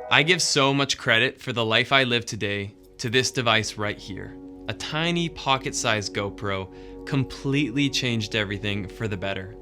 I give so much credit for the life I live today to this device right here. A tiny pocket-sized GoPro completely changed everything for the better.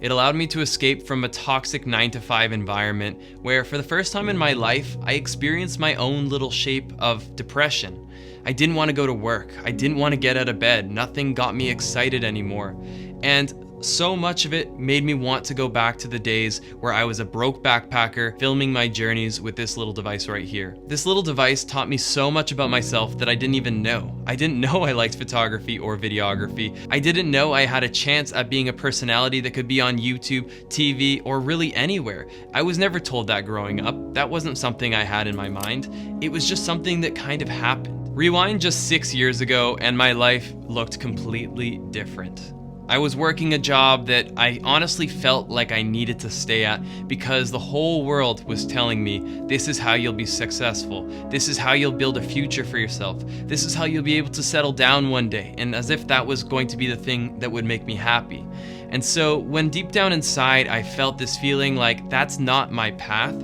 It allowed me to escape from a toxic 9-to-5 environment where for the first time in my life, I experienced my own little shape of depression. I didn't want to go to work. I didn't want to get out of bed. Nothing got me excited anymore. And so much of it made me want to go back to the days where I was a broke backpacker filming my journeys with this little device right here. This little device taught me so much about myself that I didn't even know. I didn't know I liked photography or videography. I didn't know I had a chance at being a personality that could be on YouTube, TV, or really anywhere. I was never told that growing up. That wasn't something I had in my mind. It was just something that kind of happened. Rewind just 6 years ago and my life looked completely different. I was working a job that I honestly felt like I needed to stay at because the whole world was telling me, this is how you'll be successful. This is how you'll build a future for yourself. This is how you'll be able to settle down one day. And as if that was going to be the thing that would make me happy. And so when deep down inside, I felt this feeling like that's not my path,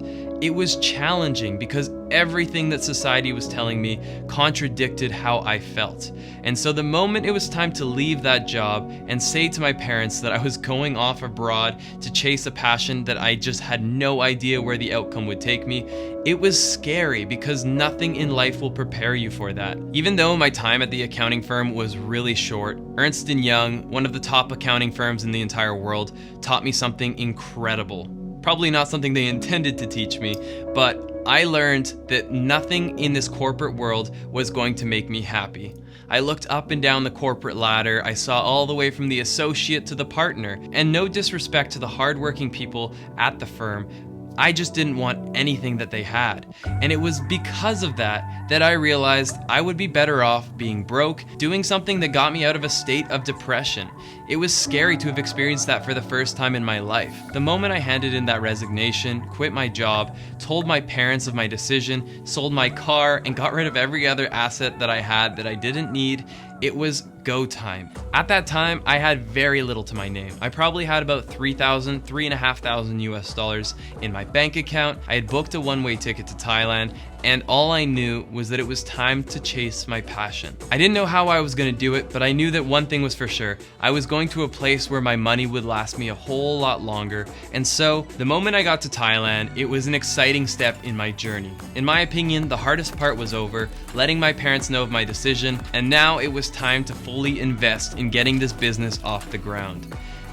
it was challenging because everything that society was telling me contradicted how I felt. And so the moment it was time to leave that job and say to my parents that I was going off abroad to chase a passion that I just had no idea where the outcome would take me, it was scary because nothing in life will prepare you for that. Even though my time at the accounting firm was really short, Ernst & Young, one of the top accounting firms in the entire world, taught me something incredible. Probably not something they intended to teach me, but I learned that nothing in this corporate world was going to make me happy. I looked up and down the corporate ladder, I saw all the way from the associate to the partner, and no disrespect to the hardworking people at the firm, I just didn't want anything that they had. And it was because of that I realized I would be better off being broke, doing something that got me out of a state of depression. It was scary to have experienced that for the first time in my life. The moment I handed in that resignation, quit my job, told my parents of my decision, sold my car, and got rid of every other asset that I had that I didn't need, it was go time. At that time, I had very little to my name. I probably had about $3,500 US in my bank account. I had booked a one-way ticket to Thailand, and all I knew was that it was time to chase my passion. I didn't know how I was gonna do it, but I knew that one thing was for sure. I was going to a place where my money would last me a whole lot longer, and so the moment I got to Thailand, it was an exciting step in my journey. In my opinion, the hardest part was over, letting my parents know of my decision, and now it was time to fully invest in getting this business off the ground.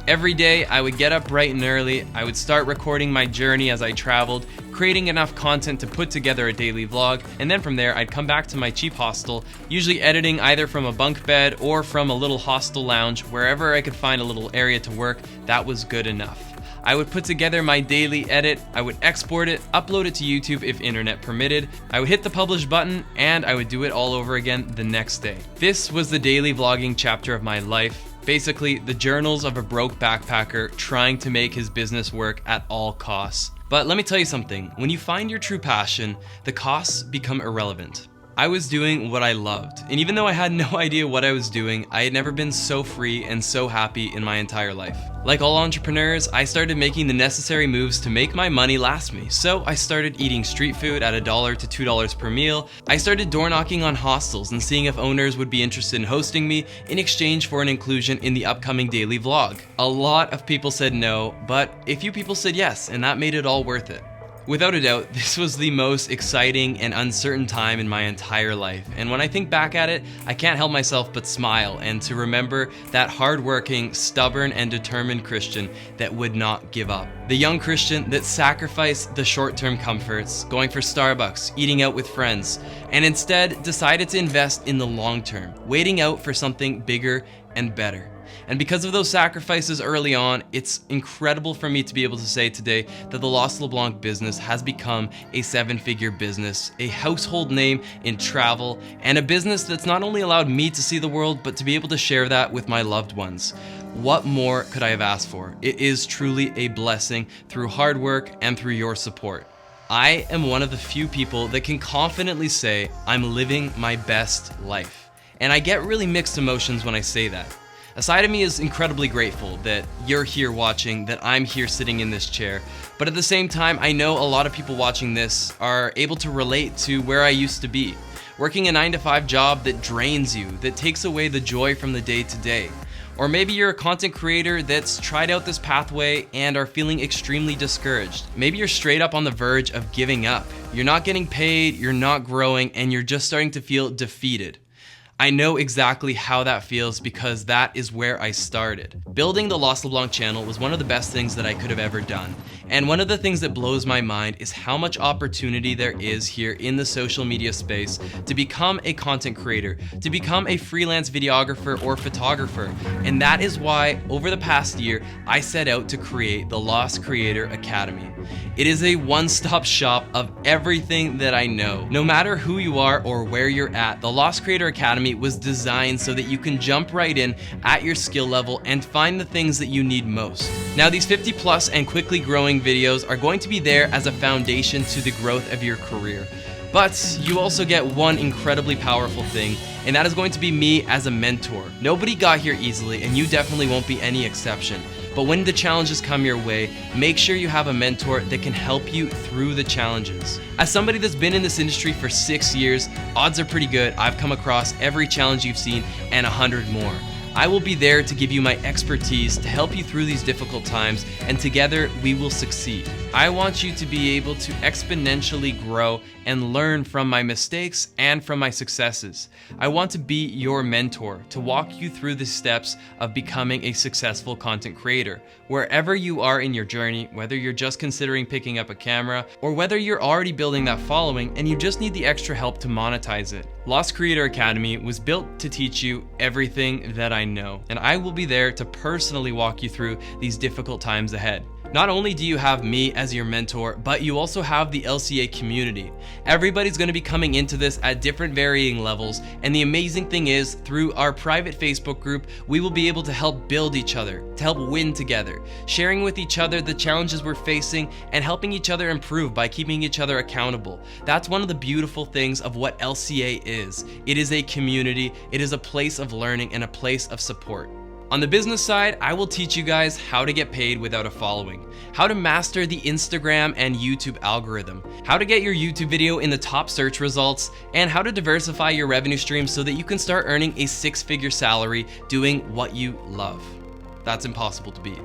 Every day, I would get up bright and early, I would start recording my journey as I traveled, creating enough content to put together a daily vlog, and then from there, I'd come back to my cheap hostel, usually editing either from a bunk bed or from a little hostel lounge, wherever I could find a little area to work, that was good enough. I would put together my daily edit, I would export it, upload it to YouTube if internet permitted, I would hit the publish button, and I would do it all over again the next day. This was the daily vlogging chapter of my life. Basically, the journals of a broke backpacker trying to make his business work at all costs. But let me tell you something, when you find your true passion, the costs become irrelevant. I was doing what I loved, and even though I had no idea what I was doing, I had never been so free and so happy in my entire life. Like all entrepreneurs, I started making the necessary moves to make my money last me. So I started eating street food at $1 to $2 per meal. I started door knocking on hostels and seeing if owners would be interested in hosting me in exchange for an inclusion in the upcoming daily vlog. A lot of people said no, but a few people said yes, and that made it all worth it. Without a doubt, this was the most exciting and uncertain time in my entire life, and when I think back at it, I can't help myself but smile and to remember that hardworking, stubborn, and determined Christian that would not give up. The young Christian that sacrificed the short-term comforts, going for Starbucks, eating out with friends, and instead decided to invest in the long term, waiting out for something bigger and better. And because of those sacrifices early on, it's incredible for me to be able to say today that the Los LeBlanc business has become a 7-figure business, a household name in travel, and a business that's not only allowed me to see the world, but to be able to share that with my loved ones. What more could I have asked for? It is truly a blessing through hard work and through your support. I am one of the few people that can confidently say I'm living my best life. And I get really mixed emotions when I say that. A side of me is incredibly grateful that you're here watching, that I'm here sitting in this chair. But at the same time, I know a lot of people watching this are able to relate to where I used to be. Working a 9-to-5 job that drains you, that takes away the joy from the day to day. Or maybe you're a content creator that's tried out this pathway and are feeling extremely discouraged. Maybe you're straight up on the verge of giving up. You're not getting paid, you're not growing, and you're just starting to feel defeated. I know exactly how that feels because that is where I started. Building the Lost LeBlanc channel was one of the best things that I could have ever done. And one of the things that blows my mind is how much opportunity there is here in the social media space to become a content creator, to become a freelance videographer or photographer. And that is why over the past year, I set out to create the Lost Creator Academy. It is a one-stop shop of everything that I know. No matter who you are or where you're at, the Lost Creator Academy was designed so that you can jump right in at your skill level and find the things that you need most. Now, these 50 plus and quickly growing videos are going to be there as a foundation to the growth of your career. But you also get one incredibly powerful thing, and that is going to be me as a mentor. Nobody got here easily, and you definitely won't be any exception. But when the challenges come your way, make sure you have a mentor that can help you through the challenges. As somebody that's been in this industry for 6 years, odds are pretty good I've come across every challenge you've seen and 100 more. I will be there to give you my expertise to help you through these difficult times, and together we will succeed. I want you to be able to exponentially grow and learn from my mistakes and from my successes. I want to be your mentor, to walk you through the steps of becoming a successful content creator. Wherever you are in your journey, whether you're just considering picking up a camera or whether you're already building that following and you just need the extra help to monetize it. Lost Creator Academy was built to teach you everything that I know, and I will be there to personally walk you through these difficult times ahead. Not only do you have me as your mentor, but you also have the LCA community. Everybody's going to be coming into this at different varying levels, and the amazing thing is, through our private Facebook group, we will be able to help build each other, to help win together, sharing with each other the challenges we're facing and helping each other improve by keeping each other accountable. That's one of the beautiful things of what LCA is. It is a community, it is a place of learning and a place of support. On the business side, I will teach you guys how to get paid without a following, how to master the Instagram and YouTube algorithm, how to get your YouTube video in the top search results, and how to diversify your revenue streams so that you can start earning a 6-figure salary doing what you love. That's impossible to beat.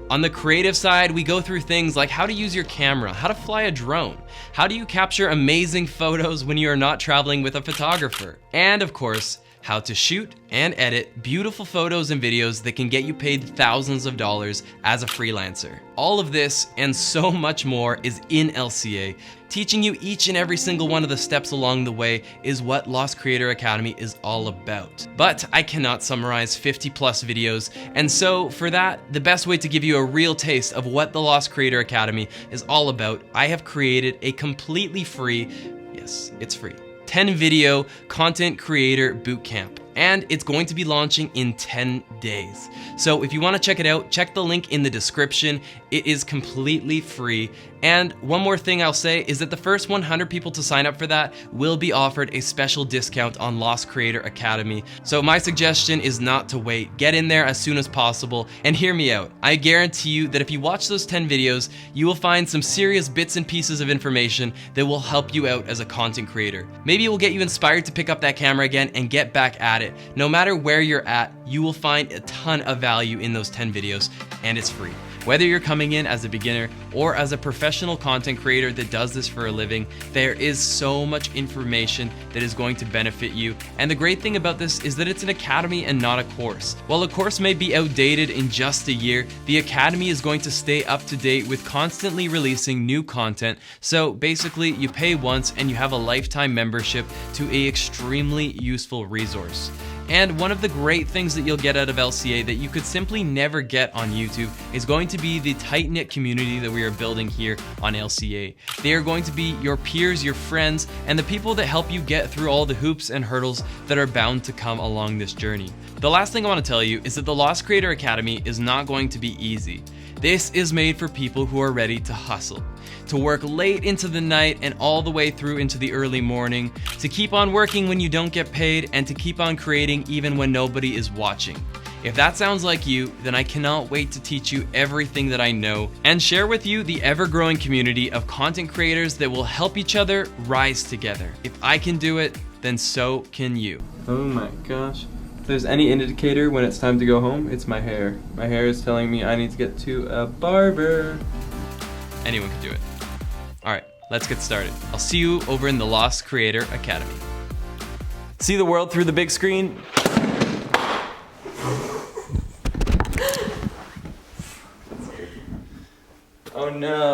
On the creative side, we go through things like how to use your camera, how to fly a drone, how do you capture amazing photos when you are not traveling with a photographer, and of course, how to shoot and edit beautiful photos and videos that can get you paid thousands of dollars as a freelancer. All of this and so much more is in LCA. Teaching you each and every single one of the steps along the way is what Lost Creator Academy is all about. But I cannot summarize 50 plus videos, and so for that, the best way to give you a real taste of what the Lost Creator Academy is all about, I have created a completely free, yes, it's free, 10-video content creator bootcamp, and it's going to be launching in 10 days. So if you want to check it out, check the link in the description. It is completely free. And one more thing I'll say is that the first 100 people to sign up for that will be offered a special discount on Lost Creator Academy. So my suggestion is not to wait. Get in there as soon as possible and hear me out. I guarantee you that if you watch those 10 videos, you will find some serious bits and pieces of information that will help you out as a content creator. Maybe it will get you inspired to pick up that camera again and get back at it. No matter where you're at, you will find a ton of value in those 10 videos, and it's free. Whether you're coming in as a beginner or as a professional content creator that does this for a living, there is so much information that is going to benefit you. And the great thing about this is that it's an academy and not a course. While a course may be outdated in just a year, the academy is going to stay up to date with constantly releasing new content. So basically, you pay once and you have a lifetime membership to an extremely useful resource. And one of the great things that you'll get out of LCA that you could simply never get on YouTube is going to be the tight-knit community that we are building here on LCA. They are going to be your peers, your friends, and the people that help you get through all the hoops and hurdles that are bound to come along this journey. The last thing I want to tell you is that the Lost Creator Academy is not going to be easy. This is made for people who are ready to hustle, to work late into the night and all the way through into the early morning, to keep on working when you don't get paid, and to keep on creating even when nobody is watching. If that sounds like you, then I cannot wait to teach you everything that I know and share with you the ever-growing community of content creators that will help each other rise together. If I can do it, then so can you. Oh my gosh. If there's any indicator when it's time to go home, it's my hair. My hair is telling me I need to get to a barber. Anyone can do it. All right, let's get started. I'll see you over in the Lost Creator Academy. See the world through the big screen? Oh no.